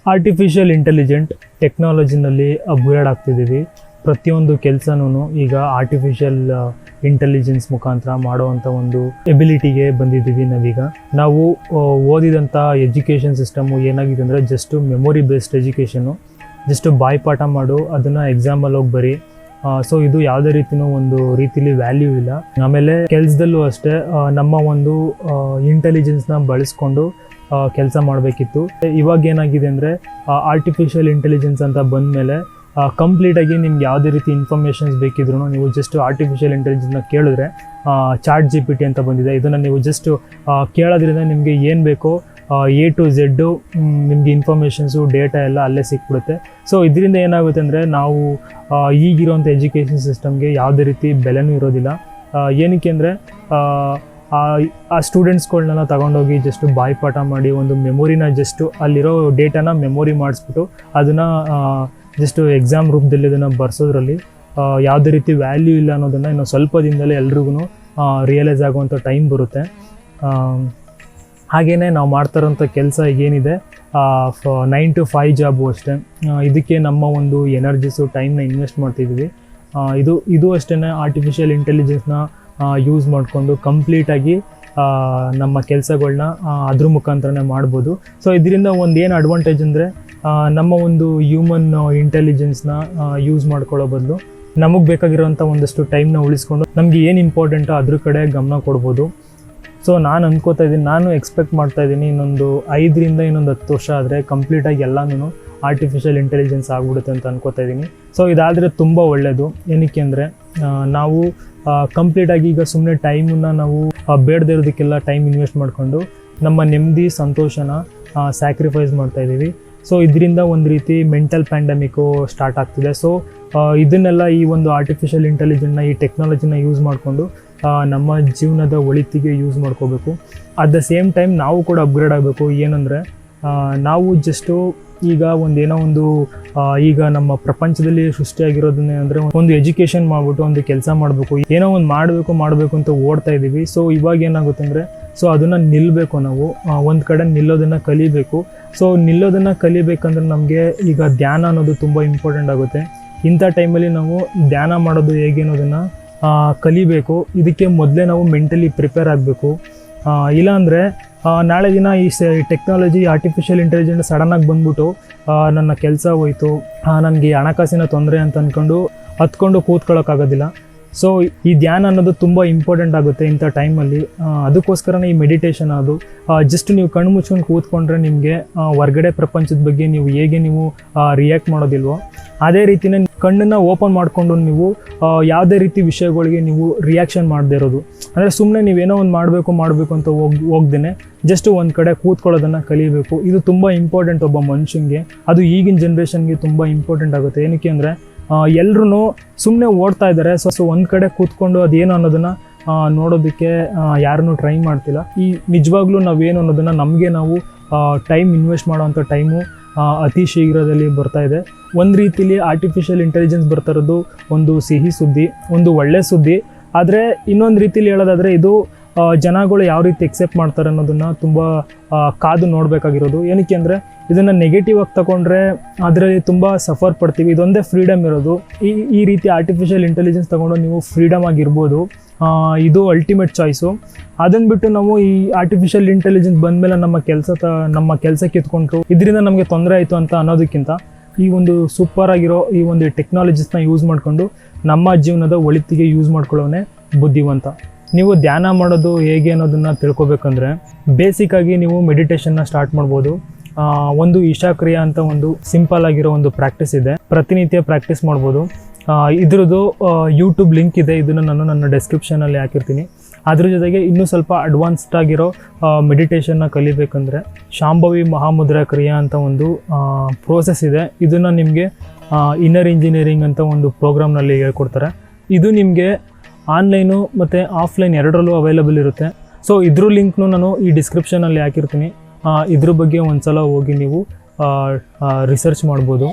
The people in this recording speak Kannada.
ಆರ್ಟಿಫಿಷಿಯಲ್ ಇಂಟೆಲಿಜೆಂಟ್ ಟೆಕ್ನಾಲಜಿನಲ್ಲಿ ಅಪ್ಗ್ರೇಡ್ ಆಗ್ತಿದ್ದೀವಿ. ಪ್ರತಿಯೊಂದು ಕೆಲಸನೂ ಈಗ ಆರ್ಟಿಫಿಷಿಯಲ್ ಇಂಟೆಲಿಜೆನ್ಸ್ ಮುಖಾಂತರ ಮಾಡುವಂಥ ಒಂದು ಎಬಿಲಿಟಿಗೆ ಬಂದಿದ್ದೀವಿ ನಾವೀಗ. ನಾವು ಓದಿದಂಥ ಎಜುಕೇಷನ್ ಸಿಸ್ಟಮು ಏನಾಗಿದೆ ಅಂದರೆ just memory based education, just ಬಾಯ್ಪಾಠ ಮಾಡು, ಅದನ್ನು ಎಕ್ಸಾಮಲ್ಲಿ ಹೋಗಿ ಬರಿ. ಸೊ ಇದು ಯಾವುದೇ ರೀತಿಯೂ ಒಂದು ರೀತಿಲಿ ವ್ಯಾಲ್ಯೂ ಇಲ್ಲ. ಆಮೇಲೆ ಕೆಲಸದಲ್ಲೂ ಅಷ್ಟೇ ನಮ್ಮ ಒಂದು ಇಂಟೆಲಿಜೆನ್ಸ್ನ ಬಳಸ್ಕೊಂಡು ಕೆಲಸ ಮಾಡಬೇಕಿತ್ತು. ಇವಾಗ ಏನಾಗಿದೆ ಅಂದರೆ ಆರ್ಟಿಫಿಷಿಯಲ್ ಇಂಟೆಲಿಜೆನ್ಸ್ ಅಂತ ಬಂದಮೇಲೆ ಕಂಪ್ಲೀಟಾಗಿ ನಿಮ್ಗೆ ಯಾವುದೇ ರೀತಿ ಇನ್ಫಾರ್ಮೇಷನ್ಸ್ ಬೇಕಿದ್ರು ನೀವು ಜಸ್ಟ್ ಆರ್ಟಿಫಿಷಿಯಲ್ ಇಂಟೆಲಿಜೆನ್ಸ್ನ ಕೇಳಿದ್ರೆ ಚಾಟ್ GPT ಅಂತ ಬಂದಿದೆ. ಇದನ್ನು ನೀವು ಜಸ್ಟ್ ಕೇಳೋದ್ರಿಂದ ನಿಮಗೆ ಏನು ಬೇಕೋ A to Z ನಿಮಗೆ ಇನ್ಫಾರ್ಮೇಷನ್ಸು ಡೇಟಾ ಎಲ್ಲ ಅಲ್ಲೇ ಸಿಕ್ಬಿಡುತ್ತೆ. ಸೊ ಇದರಿಂದ ಏನಾಗುತ್ತೆ ಅಂದರೆ ನಾವು ಈಗಿರೋಂಥ ಎಜುಕೇಷನ್ ಸಿಸ್ಟಮ್ಗೆ ಯಾವುದೇ ರೀತಿ ಬೆಲೆನೂ ಇರೋದಿಲ್ಲ. ಏನಕ್ಕೆ ಅಂದರೆ ಆ ಸ್ಟೂಡೆಂಟ್ಸ್ಗಳನ್ನೆಲ್ಲ ತಗೊಂಡೋಗಿ ಜಸ್ಟ್ ಬಾಯ್ಪಾಠ ಮಾಡಿ ಒಂದು ಮೆಮೊರಿನ ಜಸ್ಟು ಅಲ್ಲಿರೋ ಡೇಟಾನ ಮೆಮೊರಿ ಮಾಡಿಸ್ಬಿಟ್ಟು ಅದನ್ನು ಜಸ್ಟು ಎಕ್ಸಾಮ್ ರೂಪದಲ್ಲಿ ಅದನ್ನು ಬರ್ಸೋದ್ರಲ್ಲಿ ಯಾವುದೇ ರೀತಿ ವ್ಯಾಲ್ಯೂ ಇಲ್ಲ ಅನ್ನೋದನ್ನು ಇನ್ನು ಸ್ವಲ್ಪ ದಿನದಲ್ಲೇ ಎಲ್ರಿಗೂ ರಿಯಲೈಸ್ ಆಗುವಂಥ ಟೈಮ್ ಬರುತ್ತೆ. ಹಾಗೆಯೇ ನಾವು ಮಾಡ್ತಾರೋಂಥ ಕೆಲಸ ಏನಿದೆ 9 to 5 ಜಾಬು ಅಷ್ಟೇ. ಇದಕ್ಕೆ ನಮ್ಮ ಒಂದು ಎನರ್ಜಿಸು ಟೈಮ್ನ ಇನ್ವೆಸ್ಟ್ ಮಾಡ್ತಿದ್ದೀವಿ. ಇದು ಅಷ್ಟೇ ಆರ್ಟಿಫಿಷಿಯಲ್ ಇಂಟೆಲಿಜೆನ್ಸ್ನ ಯೂಸ್ ಮಾಡಿಕೊಂಡು ಕಂಪ್ಲೀಟಾಗಿ ನಮ್ಮ ಕೆಲಸಗಳನ್ನ ಅದ್ರ ಮುಖಾಂತರನೇ ಮಾಡ್ಬೋದು. ಸೊ ಇದರಿಂದ ಒಂದು ಏನು ಅಡ್ವಾಂಟೇಜ್ ಅಂದರೆ ನಮ್ಮ ಒಂದು ಹ್ಯೂಮನ್ ಇಂಟೆಲಿಜೆನ್ಸ್ನ ಯೂಸ್ ಮಾಡ್ಕೊಳ್ಳೋ ಬದಲು ನಮಗೆ ಬೇಕಾಗಿರೋಂಥ ಒಂದಷ್ಟು ಟೈಮ್ನ ಉಳಿಸ್ಕೊಂಡು ನಮಗೆ ಏನು ಇಂಪಾರ್ಟೆಂಟೋ ಅದ್ರ ಕಡೆ ಗಮನ ಕೊಡ್ಬೋದು. ಸೊ ನಾನು ಅಂದ್ಕೋತಾ ಇದ್ದೀನಿ, ನಾನು ಎಕ್ಸ್ಪೆಕ್ಟ್ ಮಾಡ್ತಾಯಿದ್ದೀನಿ ಇನ್ನೊಂದು 5ರಿಂದ 10 ವರ್ಷ ಆದರೆ ಕಂಪ್ಲೀಟಾಗಿ ಎಲ್ಲನೂ ಆರ್ಟಿಫಿಷಿಯಲ್ ಇಂಟೆಲಿಜೆನ್ಸ್ ಆಗಿಬಿಡುತ್ತೆ ಅಂತ ಅನ್ಕೋತಾ ಇದ್ದೀನಿ. ಸೊ ಇದಾದರೆ ತುಂಬ ಒಳ್ಳೆಯದು. ಏನಕ್ಕೆ ಅಂದರೆ ನಾವು ಕಂಪ್ಲೀಟಾಗಿ ಈಗ ಸುಮ್ಮನೆ ಟೈಮನ್ನು ನಾವು ಬೇಡದೇ ಇರೋದಕ್ಕೆಲ್ಲ ಟೈಮ್ ಇನ್ವೆಸ್ಟ್ ಮಾಡಿಕೊಂಡು ನಮ್ಮ ನೆಮ್ಮದಿ ಸಂತೋಷನ ಸ್ಯಾಕ್ರಿಫೈಸ್ ಮಾಡ್ತಾಯಿದ್ದೀವಿ. ಸೊ ಇದರಿಂದ ಒಂದು ರೀತಿ ಮೆಂಟಲ್ ಪ್ಯಾಂಡಮಿಕ್ಕು ಸ್ಟಾರ್ಟ್ ಆಗ್ತಿದೆ. ಸೊ ಇದನ್ನೆಲ್ಲ ಈ ಒಂದು ಆರ್ಟಿಫಿಷಿಯಲ್ ಇಂಟೆಲಿಜೆನ್ಸ್ನ ಈ ಟೆಕ್ನಾಲಜಿನ ಯೂಸ್ ಮಾಡಿಕೊಂಡು ನಮ್ಮ ಜೀವನದ ಒಳಿತಿಗೆ ಯೂಸ್ ಮಾಡ್ಕೋಬೇಕು. ಅಟ್ ದ ಸೇಮ್ ಟೈಮ್ ನಾವು ಕೂಡ ಅಪ್ಗ್ರೇಡ್ ಆಗಬೇಕು. ಏನಂದರೆ ನಾವು ಜಸ್ಟು ಈಗ ಈಗ ನಮ್ಮ ಪ್ರಪಂಚದಲ್ಲಿ ಸೃಷ್ಟಿಯಾಗಿರೋದನ್ನೇ ಅಂದರೆ ಒಂದು ಎಜುಕೇಷನ್ ಮಾಡಿಬಿಟ್ಟು ಒಂದು ಕೆಲಸ ಮಾಡಬೇಕು, ಏನೋ ಒಂದು ಮಾಡಬೇಕು ಅಂತ ಓಡ್ತಾ ಇದ್ದೀವಿ. ಸೊ ಇವಾಗ ಏನಾಗುತ್ತೆ ಅಂದರೆ ಅದನ್ನು ನಿಲ್ಲಬೇಕು, ನಾವು ಒಂದು ಕಡೆ ನಿಲ್ಲೋದನ್ನು ಕಲಿಬೇಕು. ಸೊ ನಿಲ್ಲೋದನ್ನು ಕಲಿಬೇಕಂದ್ರೆ ನಮಗೆ ಈಗ ಧ್ಯಾನ ಅನ್ನೋದು ತುಂಬ ಇಂಪಾರ್ಟೆಂಟ್ ಆಗುತ್ತೆ. ಇಂಥ ಟೈಮಲ್ಲಿ ನಾವು ಧ್ಯಾನ ಮಾಡೋದು ಹೇಗೆ ಅನ್ನೋದನ್ನು ಕಲಿಬೇಕು. ಇದಕ್ಕೆ ಮೊದಲೇ ನಾವು ಮೆಂಟಲಿ ಪ್ರಿಪೇರ್ ಆಗಬೇಕು. ಇಲ್ಲಾಂದರೆ ನಾಳೆ ದಿನ ಈ ಟೆಕ್ನಾಲಜಿ ಆರ್ಟಿಫಿಷಿಯಲ್ ಇಂಟೆಲಿಜೆನ್ಸ್ ಸಡನ್ನಾಗಿ ಬಂದ್ಬಿಟ್ಟು ನನ್ನ ಕೆಲಸ ಹೋಯ್ತು, ನನಗೆ ಹಣಕಾಸಿನ ತೊಂದರೆ ಅಂತ ಅಂದ್ಕೊಂಡು ಹತ್ಕೊಂಡು ಕೂತ್ಕೊಳ್ಳೋಕ್ಕಾಗೋದಿಲ್ಲ. ಸೊ ಈ ಧ್ಯಾನ ಅನ್ನೋದು ತುಂಬ ಇಂಪಾರ್ಟೆಂಟ್ ಆಗುತ್ತೆ ಇಂಥ ಟೈಮಲ್ಲಿ. ಅದಕ್ಕೋಸ್ಕರನೇ ಈ ಮೆಡಿಟೇಷನ್ ಅದು ಜಸ್ಟ್ ನೀವು ಕಣ್ಣು ಮುಚ್ಕೊಂಡು ಕೂತ್ಕೊಂಡ್ರೆ ನಿಮಗೆ ಹೊರ್ಗಡೆ ಪ್ರಪಂಚದ ಬಗ್ಗೆ ನೀವು ರಿಯಾಕ್ಟ್ ಮಾಡೋದಿಲ್ವೋ ಅದೇ ರೀತಿಯೇ ಕಣ್ಣನ್ನು ಓಪನ್ ಮಾಡಿಕೊಂಡು ನೀವು ಯಾವುದೇ ರೀತಿ ವಿಷಯಗಳಿಗೆ ನೀವು ರಿಯಾಕ್ಷನ್ ಮಾಡದೇ ಇರೋದು. ಅಂದರೆ ಸುಮ್ಮನೆ ನೀವೇನೋ ಒಂದು ಮಾಡಬೇಕು ಅಂತ ಹೋಗ್ದೇ ಜಸ್ಟ್ ಒಂದು ಕಡೆ ಕೂತ್ಕೊಳ್ಳೋದನ್ನು ಕಲಿಬೇಕು. ಇದು ತುಂಬ ಇಂಪಾರ್ಟೆಂಟ್ ಒಬ್ಬ ಮನುಷ್ಯನಿಗೆ. ಅದು ಈಗಿನ ಜನ್ರೇಷನ್ಗೆ ತುಂಬ ಇಂಪಾರ್ಟೆಂಟ್ ಆಗುತ್ತೆ. ಏನಕ್ಕೆ ಅಂದರೆ ಎಲ್ಲರೂ ಸುಮ್ಮನೆ ಓಡ್ತಾ ಇದ್ದಾರೆ. ಸೊ ಒಂದು ಕಡೆ ಕೂತ್ಕೊಂಡು ಅದೇನು ಅನ್ನೋದನ್ನು ನೋಡೋದಕ್ಕೆ ಯಾರನ್ನೂ ಟ್ರೈ ಮಾಡ್ತಿಲ್ಲ. ಈ ನಿಜವಾಗ್ಲೂ ನಾವೇನು ಅನ್ನೋದನ್ನು ನಮಗೆ ನಾವು ಟೈಮ್ ಇನ್ವೆಸ್ಟ್ ಮಾಡೋವಂಥ ಟೈಮು ಅತಿ ಶೀಘ್ರದಲ್ಲಿ ಬರ್ತಾ ಇದೆ. ಒಂದು ರೀತಿಲಿ ಆರ್ಟಿಫಿಷಿಯಲ್ ಇಂಟೆಲಿಜೆನ್ಸ್ ಬರ್ತಾ ಇರೋದು ಒಂದು ಸಿಹಿ ಸುದ್ದಿ, ಒಂದು ಒಳ್ಳೆ ಸುದ್ದಿ. ಆದರೆ ಇನ್ನೊಂದು ರೀತಿಲಿ ಹೇಳೋದಾದರೆ ಇದು ಜನಗಳು ಯಾವ ರೀತಿ ಎಕ್ಸೆಪ್ಟ್ ಮಾಡ್ತಾರೆ ಅನ್ನೋದನ್ನು ತುಂಬ ಕಾದು ನೋಡಬೇಕಾಗಿರೋದು. ಏನಕ್ಕೆ ಅಂದರೆ ಇದನ್ನು ನೆಗೆಟಿವ್ ಆಗಿ ತಗೊಂಡ್ರೆ ಅದರಲ್ಲಿ ತುಂಬ ಸಫರ್ ಪಡ್ತೀವಿ. ಇದೊಂದೇ ಫ್ರೀಡಮ್ ಇರೋದು. ಈ ರೀತಿ ಆರ್ಟಿಫಿಷಿಯಲ್ ಇಂಟೆಲಿಜೆನ್ಸ್ ತಗೊಂಡು ನೀವು ಫ್ರೀಡಮ್ ಆಗಿರ್ಬೋದು, ಇದು ಅಲ್ಟಿಮೇಟ್ ಚಾಯ್ಸು. ಅದನ್ನು ಬಿಟ್ಟು ನಾವು ಈ ಆರ್ಟಿಫಿಷಿಯಲ್ ಇಂಟೆಲಿಜೆನ್ಸ್ ಬಂದಮೇಲೆ ನಮ್ಮ ಕೆಲಸ ಕಿತ್ಕೊಂಡ್ರು, ಇದರಿಂದ ನಮಗೆ ತೊಂದರೆ ಆಯಿತು ಅಂತ ಅನ್ನೋದಕ್ಕಿಂತ ಈ ಒಂದು ಸೂಪರ್ ಆಗಿರೋ ಈ ಒಂದು ಟೆಕ್ನಾಲಜೀಸ್ನ ಯೂಸ್ ಮಾಡಿಕೊಂಡು ನಮ್ಮ ಜೀವನದ ಒಳಿತಿಗೆ ಯೂಸ್ ಮಾಡ್ಕೊಳ್ಳೋನೇ ಬುದ್ಧಿವಂತ. ನೀವು ಧ್ಯಾನ ಮಾಡೋದು ಹೇಗೆ ಅನ್ನೋದನ್ನು ತಿಳ್ಕೊಬೇಕಂದ್ರೆ ಬೇಸಿಕ್ಕಾಗಿ ನೀವು ಮೆಡಿಟೇಷನ್ನ ಸ್ಟಾರ್ಟ್ ಮಾಡ್ಬೋದು. ಒಂದು ಇಶಾಕ್ರಿಯಾ ಅಂತ ಒಂದು ಸಿಂಪಲ್ ಆಗಿರೋ ಒಂದು ಪ್ರಾಕ್ಟೀಸ್ ಇದೆ, ಪ್ರತಿನಿತ್ಯ ಪ್ರಾಕ್ಟೀಸ್ ಮಾಡ್ಬೋದು. ಇದ್ರದ್ದು ಯೂಟ್ಯೂಬ್ ಲಿಂಕ್ ಇದೆ, ಇದನ್ನು ನಾನು ನನ್ನ ಡೆಸ್ಕ್ರಿಪ್ಷನಲ್ಲಿ ಹಾಕಿರ್ತೀನಿ. ಅದ್ರ ಜೊತೆಗೆ ಇನ್ನೂ ಸ್ವಲ್ಪ ಅಡ್ವಾನ್ಸ್ಡ್ ಆಗಿರೋ ಮೆಡಿಟೇಷನ್ನ ಕಲಿಬೇಕಂದ್ರೆ ಶಾಂಭವಿ ಮಹಾಮುದ್ರಾ ಕ್ರಿಯಾ ಅಂತ ಒಂದು ಪ್ರೋಸೆಸ್ ಇದೆ. ಇದನ್ನು ನಿಮಗೆ ಇನ್ನರ್ ಇಂಜಿನಿಯರಿಂಗ್ ಅಂತ ಒಂದು ಪ್ರೋಗ್ರಾಮ್ನಲ್ಲಿ ಹೇಳ್ಕೊಡ್ತಾರೆ. ಇದು ನಿಮಗೆ ಆನ್ಲೈನು ಮತ್ತು ಆಫ್ಲೈನ್ ಎರಡರಲ್ಲೂ ಅವೈಲಬಲ್ ಇರುತ್ತೆ. ಸೊ ಇದ್ರ ಲಿಂಕ್ನು ನಾನು ಈ ಡಿಸ್ಕ್ರಿಪ್ಷನಲ್ಲಿ ಹಾಕಿರ್ತೀನಿ. ಇದ್ರ ಬಗ್ಗೆ ಒಂದು ಸಲ ಹೋಗಿ ನೀವು ರಿಸರ್ಚ್ ಮಾಡ್ಬೋದು.